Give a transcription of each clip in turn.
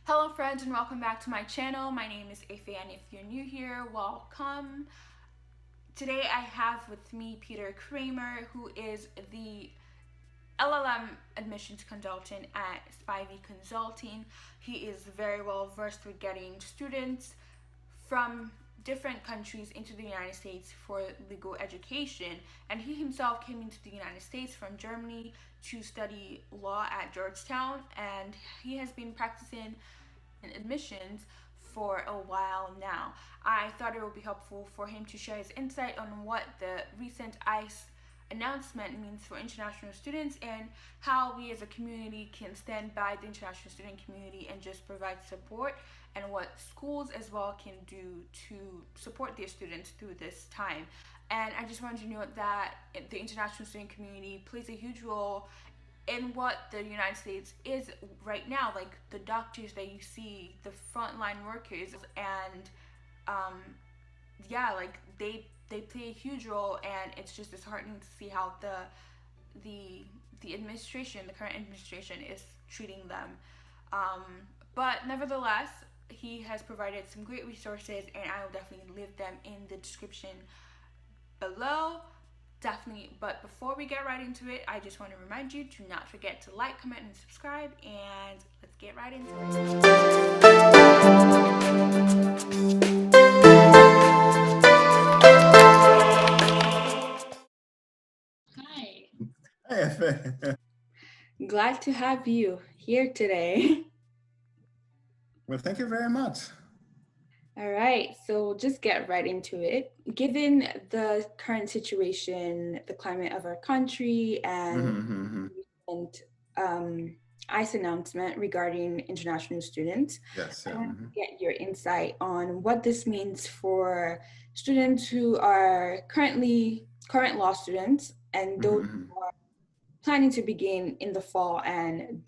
Hello friends and welcome back to my channel. My name is Afe and if you're new here, welcome. Today I have with me Peter Cramer, who is the LLM admissions consultant at Spivey Consulting. He is very well versed with getting students from different countries into the United States for legal education, and he himself came into the United States from Germany to study law at Georgetown, and he has been practicing in admissions for a while now. I thought it would be helpful for him to share his insight on what the recent ICE announcement means for international students and how we as a community can stand by the international student community and just provide support, and what schools as well can do to support their students through this time. And I just wanted to note that the international student community plays a huge role in what the United States is right now, like the doctors that you see, the frontline workers, and um, yeah, like they play a huge role, and it's just disheartening to see how the administration, the current administration, is treating them. Um, but nevertheless, he has provided some great resources, and I will definitely leave them in the description below. Definitely, but before we get right into it, I just want to remind you to not forget to like, comment, and subscribe, and let's get right into it. Hi. Glad to have you here today. Well, thank you very much. All right, so we'll just get right into it. Given the current situation, the climate of our country, and recent ICE announcement regarding international students, Yes. I want to get your insight on what this means for students who are current law students and those who are planning to begin in the fall, and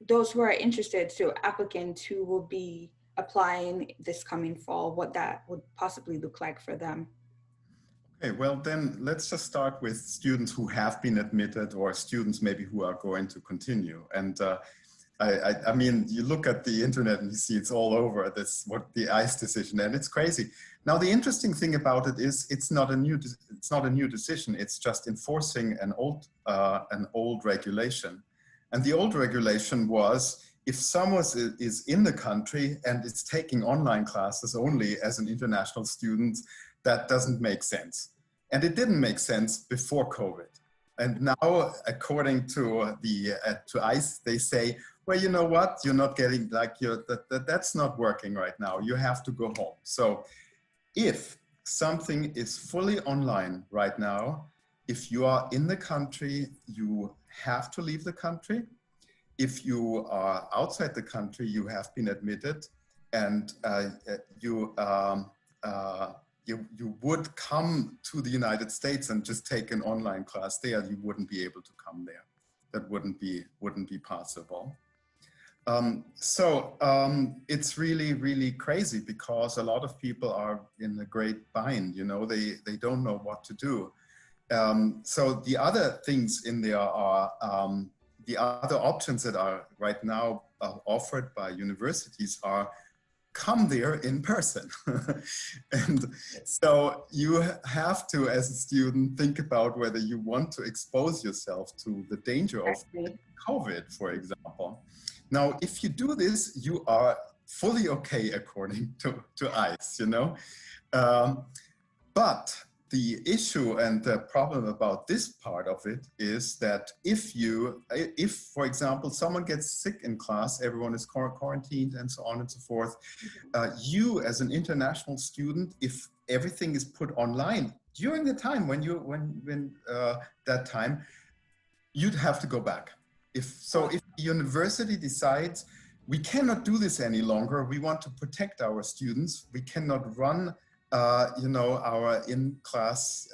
those who are interested, so applicants who will be applying this coming fall, what that would possibly look like for them. Okay, well then let's just start with students who have been admitted, or students maybe who are going to continue. And I mean, you look at the internet and you see it's all over this, what the ICE decision, and it's crazy. Now, the interesting thing about it is it's not a new decision. It's just enforcing an old regulation. And the old regulation was, if someone is in the country and is taking online classes only as an international student, that doesn't make sense. And it didn't make sense before COVID. And now, according to to ICE, they say, well, you know what? You're not getting, like, that's not working right now. You have to go home. So if something is fully online right now, if you are in the country, you have to leave the country. If you are outside the country, you have been admitted, and you would come to the United States and just take an online class there, you wouldn't be able to come there. That wouldn't be possible. It's really, really crazy, because a lot of people are in a great bind. You know, they don't know what to do. So the other things in there are the other options that are right now offered by universities are come there in person. And so you have to, as a student, think about whether you want to expose yourself to the danger of COVID, for example. Now, if you do this, you are fully okay according to ICE, you know. But the issue and the problem about this part of it is that if, for example, someone gets sick in class, everyone is quarantined and so on and so forth, you as an international student, if everything is put online during the time you'd have to go back. If the university decides we cannot do this any longer, we want to protect our students, we cannot run our in-class,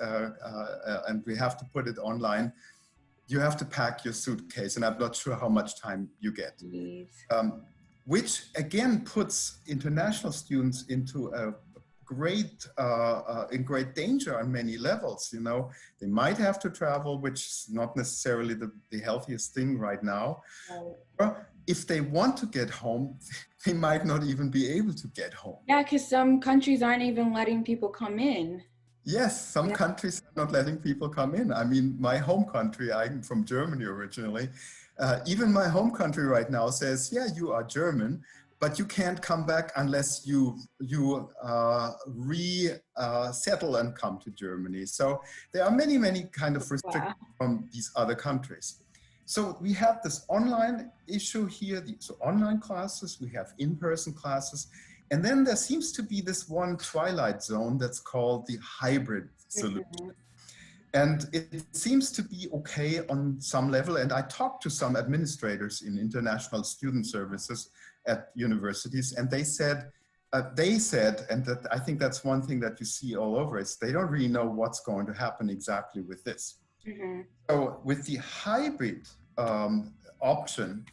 and we have to put it online, you have to pack your suitcase, and I'm not sure how much time you get. Which again puts international students into a in great danger on many levels. You know, they might have to travel, which is not necessarily the healthiest thing right now. Right. Or if they want to get home, they might not even be able to get home. Yeah, because some countries aren't even letting people come in. Yes, some Yeah. countries are not letting people come in. I mean, my home country, I'm from Germany originally. Even my home country right now says, yeah, you are German, but you can't come back unless you resettle and come to Germany. So there are many kind of restrictions Wow. from these other countries. So we have this online issue here, so online classes, we have in-person classes, and then there seems to be this one twilight zone that's called the hybrid solution. Mhm. And it seems to be okay on some level. And I talked to some administrators in international student services at universities, and they said, and that I think that's one thing that you see all over, is they don't really know what's going to happen exactly with this. Mhm. So with the hybrid option,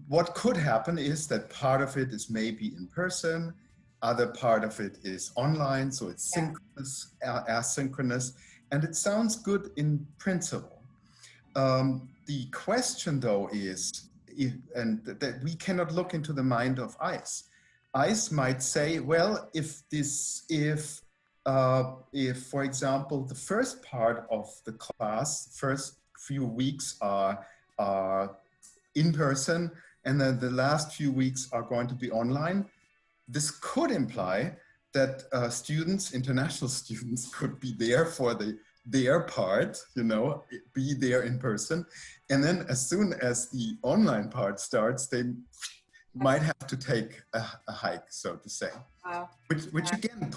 what could happen is that part of it is maybe in person, other part of it is online, so it's Yeah. synchronous, asynchronous, and it sounds good in principle. The question though is, that we cannot look into the mind of ICE. ICE might say, well, if, for example, the first part of the class, first few weeks are in person, and then the last few weeks are going to be online, this could imply that students, international students, could be there for their part, you know, be there in person. And then as soon as the online part starts, they might have to take a hike, so to say. Wow. Which again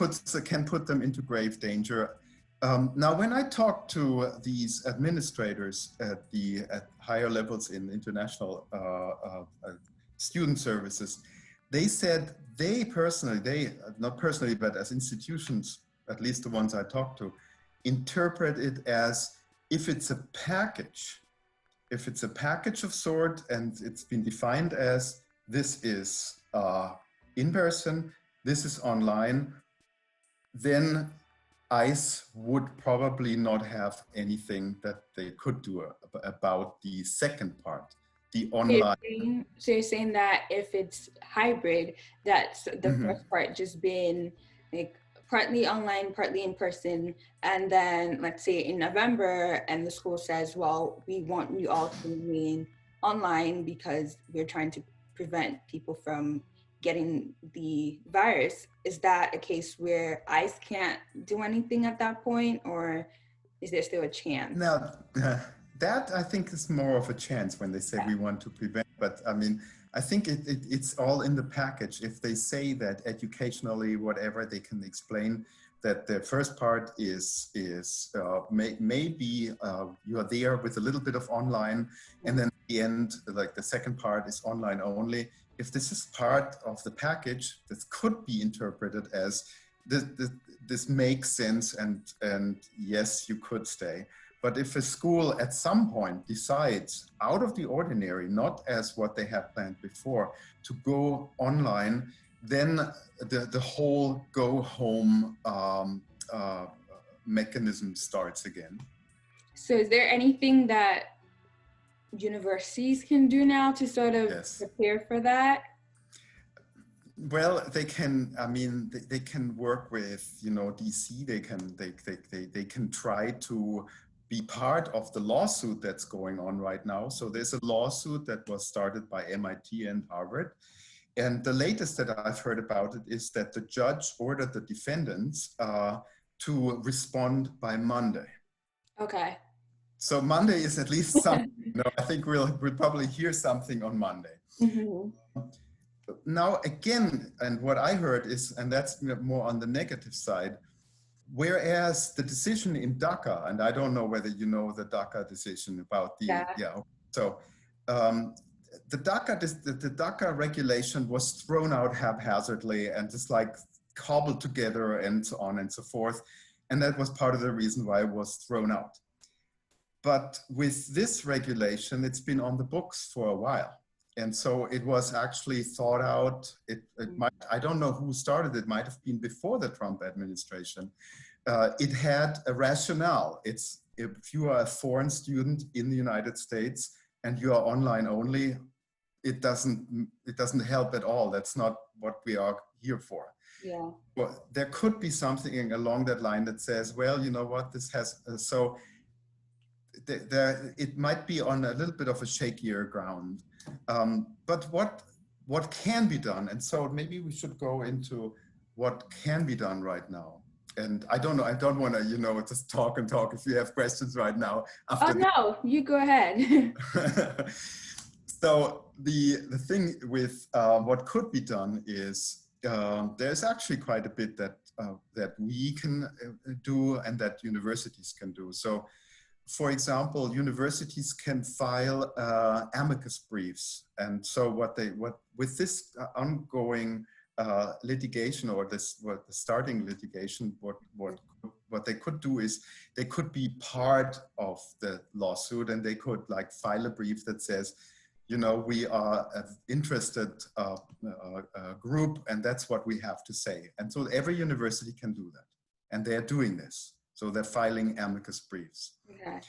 can put them into grave danger. Now, when I talk to these administrators at higher levels in international student services, they said not personally, but as institutions, at least the ones I talked to, interpret it as if it's a package of sort, and it's been defined as this is in person, this is online, then ICE would probably not have anything that they could do about the second part, the online. So you're saying that if it's hybrid, that's the Mhm. first part just being like partly online, partly in person, and then let's say in November, and the school says, well, we want you all to remain online because we're trying to prevent people from getting the virus. Is that a case where ICE can't do anything at that point, or is there still a chance? Now, that I think is more of a chance when they say Yeah. we want to prevent, but I mean, I think it's all in the package. If they say that educationally, whatever, they can explain that the first part is maybe you are there with a little bit of online, and then at the end, like the second part is online only. If this is part of the package, this could be interpreted as this makes sense, and yes, you could stay. But if a school at some point decides out of the ordinary, not as what they had planned before, to go online, then the whole go home mechanism starts again. So is there anything that universities can do now to sort of Yes. prepare for that? Well, they can. I mean, they can work with, you know, DC. They can try to be part of the lawsuit that's going on right now. So there's a lawsuit that was started by MIT and Harvard, and the latest that I've heard about it is that the judge ordered the defendants to respond by Monday. Okay. So Monday is at least something. You know, I think we'll probably hear something on Monday. Mm-hmm. Now, again, and what I heard is, and that's more on the negative side, whereas the decision in Dhaka, and I don't know whether you know the Dhaka decision about the, Yeah. so the Dhaka regulation was thrown out haphazardly and just like cobbled together and so on and so forth. And that was part of the reason why it was thrown out. But with this regulation, it's been on the books for a while. And so it was actually thought out. It might, I don't know who started it, might have been before the Trump administration. It had a rationale. It's if you are a foreign student in the United States and you are online only, it doesn't help at all. That's not what we are here for. Yeah. Well, there could be something along that line that says, well, you know what, this has, so it might be on a little bit of a shakier ground. But what can be done? And so maybe we should go into what can be done right now. And I don't know, I don't want to, you know, just talk and talk if you have questions right now. Oh, no, you go ahead. So the thing with what could be done is there's actually quite a bit that that we can do and that universities can do. So, for example, universities can file amicus briefs, and so what with this ongoing litigation or the starting litigation, what they could do is they could be part of the lawsuit, and they could like file a brief that says, you know, we are an interested group, and that's what we have to say. And so every university can do that, and they're doing this. So they're filing amicus briefs. Okay.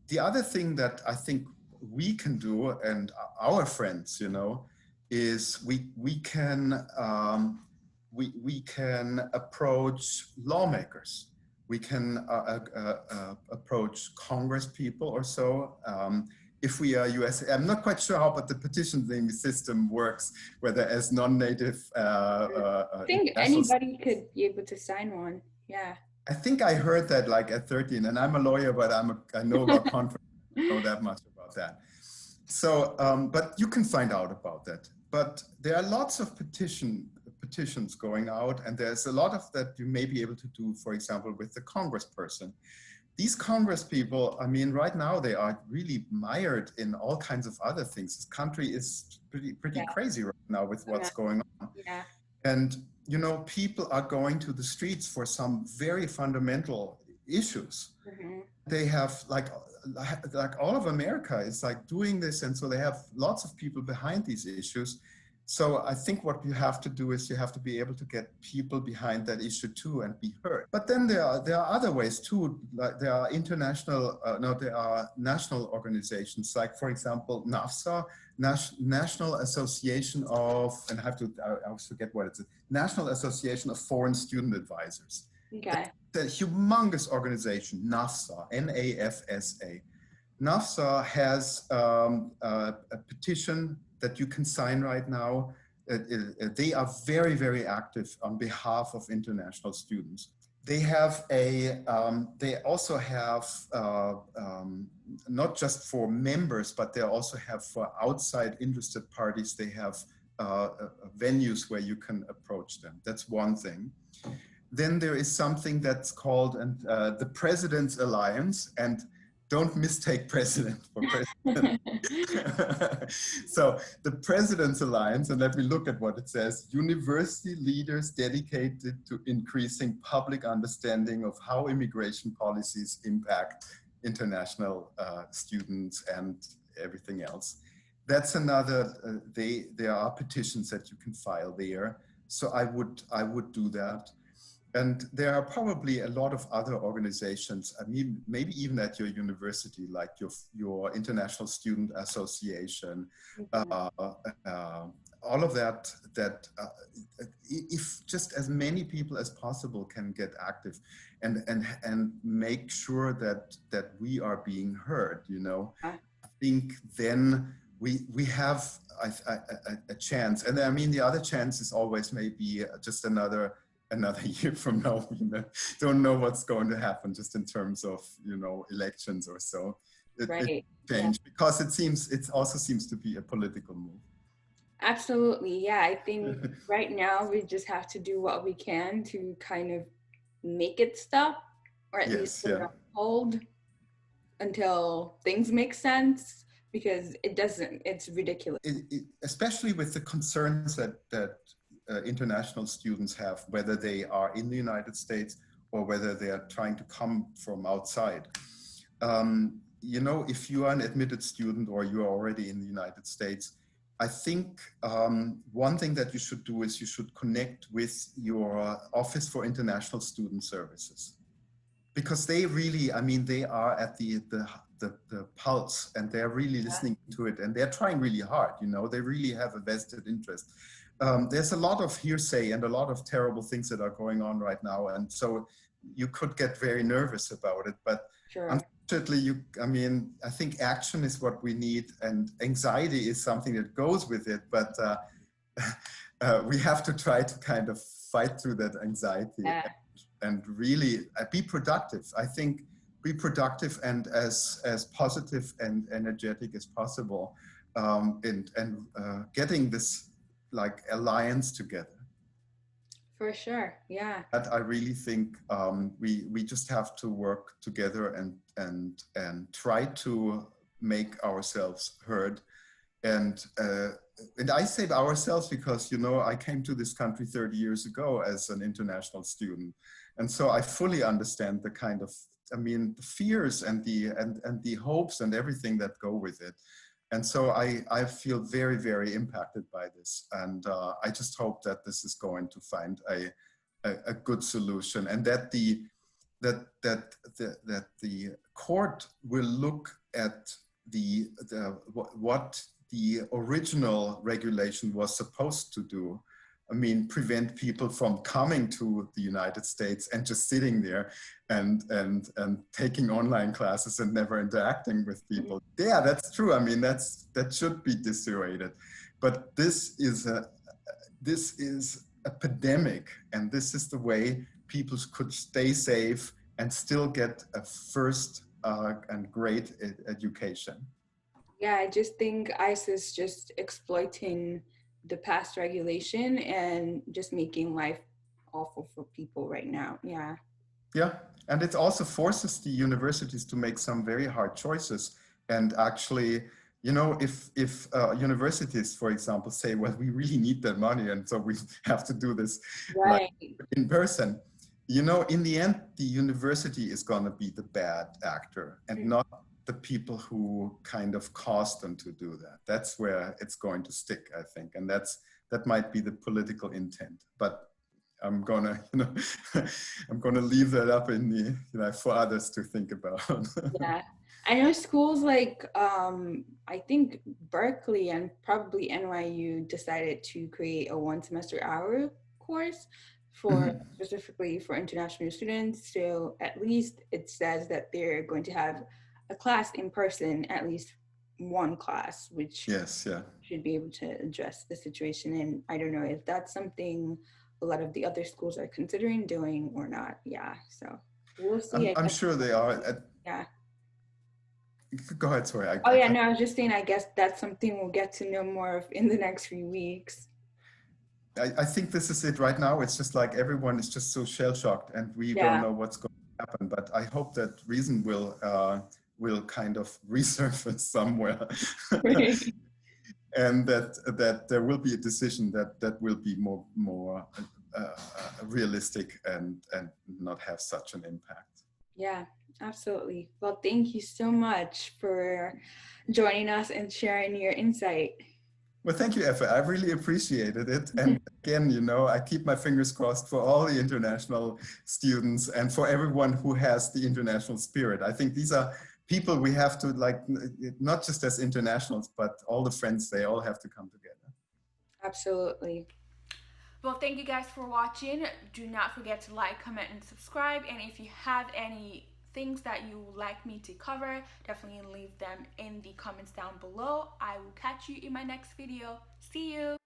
The other thing that I think we can do, and our friends, you know, is we can approach lawmakers. We can approach Congress people or so. If we are US, I'm not quite sure how, but the petitioning system works, whether as non-native. I think anybody could be able to sign one. Yeah. I think I heard that like at 13, and I'm a lawyer, but I know about contracts, I don't know that much about that. So, but you can find out about that. But there are lots of petitions going out, and there's a lot of that you may be able to do, for example, with the congressperson. These Congress people, I mean, right now they are really mired in all kinds of other things. This country is pretty yeah. crazy right now with what's going on. Yeah. And, you know, people are going to the streets for some very fundamental issues. Mm-hmm. They have like all of America is like doing this. And so they have lots of people behind these issues. So I think what you have to do is you have to be able to get people behind that issue too and be heard. But then there are other ways too. Like there are there are national organizations, like for example, NAFSA, National Association of, and I always forget what it's, National Association of Foreign Student Advisors. Okay. It's a humongous organization, NAFSA, N-A-F-S-A. NAFSA has a petition that you can sign right now. They are very, very active on behalf of international students. They have they also have, not just for members, but they also have for outside interested parties, they have venues where you can approach them. That's one thing. Then there is something that's called the President's Alliance, and don't mistake president for president. So the President's Alliance, and let me look at what it says: university leaders dedicated to increasing public understanding of how immigration policies impact international students and everything else. That's another, there are petitions that you can file there. So I would do that. And there are probably a lot of other organizations, I mean, maybe even at your university, like your International Student Association, all of that, if just as many people as possible can get active and make sure that we are being heard, you know, I think then we have a chance. And I mean, the other chance is always maybe just another year from now. You know, don't know what's going to happen just in terms of, you know, elections or so. It changed because it also seems to be a political move. Absolutely, yeah. I think right now we just have to do what we can to kind of make it stop, or at least put it on hold until things make sense, because it doesn't. It's ridiculous. Especially with the concerns that international students have, whether they are in the United States or whether they are trying to come from outside. You know, if you are an admitted student or you are already in the United States, I think one thing that you should do is you should connect with your Office for International Student Services, because they really, I mean, they are at the pulse, and they're really listening to it, and they're trying really hard, you know, they really have a vested interest. There's a lot of hearsay and a lot of terrible things that are going on right now, and so you could get very nervous about it, but Sure. unfortunately, I mean, I think action is what we need, and anxiety is something that goes with it, but we have to try to kind of fight through that anxiety. Yeah. And really be productive. I think be productive and as positive and energetic as possible, and getting this like alliance together. For sure, yeah. That I really think we just have to work together and try to make ourselves heard. And I say ourselves because, you know, I came to this country 30 years ago as an international student. And so I fully understand the kind of, I mean, the fears and the hopes and everything that go with it. And so I feel very, very impacted by this. And I just hope that this is going to find a good solution, and that the court will look at what the original regulation was supposed to do. I mean, prevent people from coming to the United States and just sitting there and taking online classes and never interacting with people. Yeah, that's true. I mean, that should be dissuaded. But this is a pandemic, and this is the way people could stay safe and still get a first and great education. Yeah, I just think ICE is just exploiting the past regulation and just making life awful for people right now. Yeah. Yeah, and it also forces the universities to make some very hard choices. And actually, you know, if universities, for example, say, well, we really need that money, and so we have to do this Right. like in person, you know, in the end, the university is going to be the bad actor and not the people who kind of caused them to do that. That's where it's going to stick, I think. And that might be the political intent. But I'm gonna, you know, I'm gonna leave that up in the, you know, for others to think about. Yeah. I know schools like, I think Berkeley and probably NYU decided to create a 1 semester hour course for specifically for international students. So at least it says that they're going to have a class in person, at least one class, which yes, yeah, should be able to address the situation. And I don't know if that's something a lot of the other schools are considering doing or not. Yeah, so we'll see. I'm sure they are. Yeah. Go ahead, sorry. No, I was just saying, I guess that's something we'll get to know more of in the next few weeks. I think this is it right now. It's just like everyone is just so shell-shocked, and we don't know what's going to happen. But I hope that reason will kind of resurface somewhere. And that there will be a decision that will be more realistic and not have such an impact. Yeah, absolutely. Well, thank you so much for joining us and sharing your insight. Well, thank you, Effa. I really appreciated it. And again, you know, I keep my fingers crossed for all the international students and for everyone who has the international spirit. I think these are people we have to, like, not just as internationals, but all the friends, they all have to come together. Absolutely. Well, thank you guys for watching. Do not forget to like, comment, and subscribe. And if you have any things that you would like me to cover, definitely leave them in the comments down below. I will catch you in my next video. See you.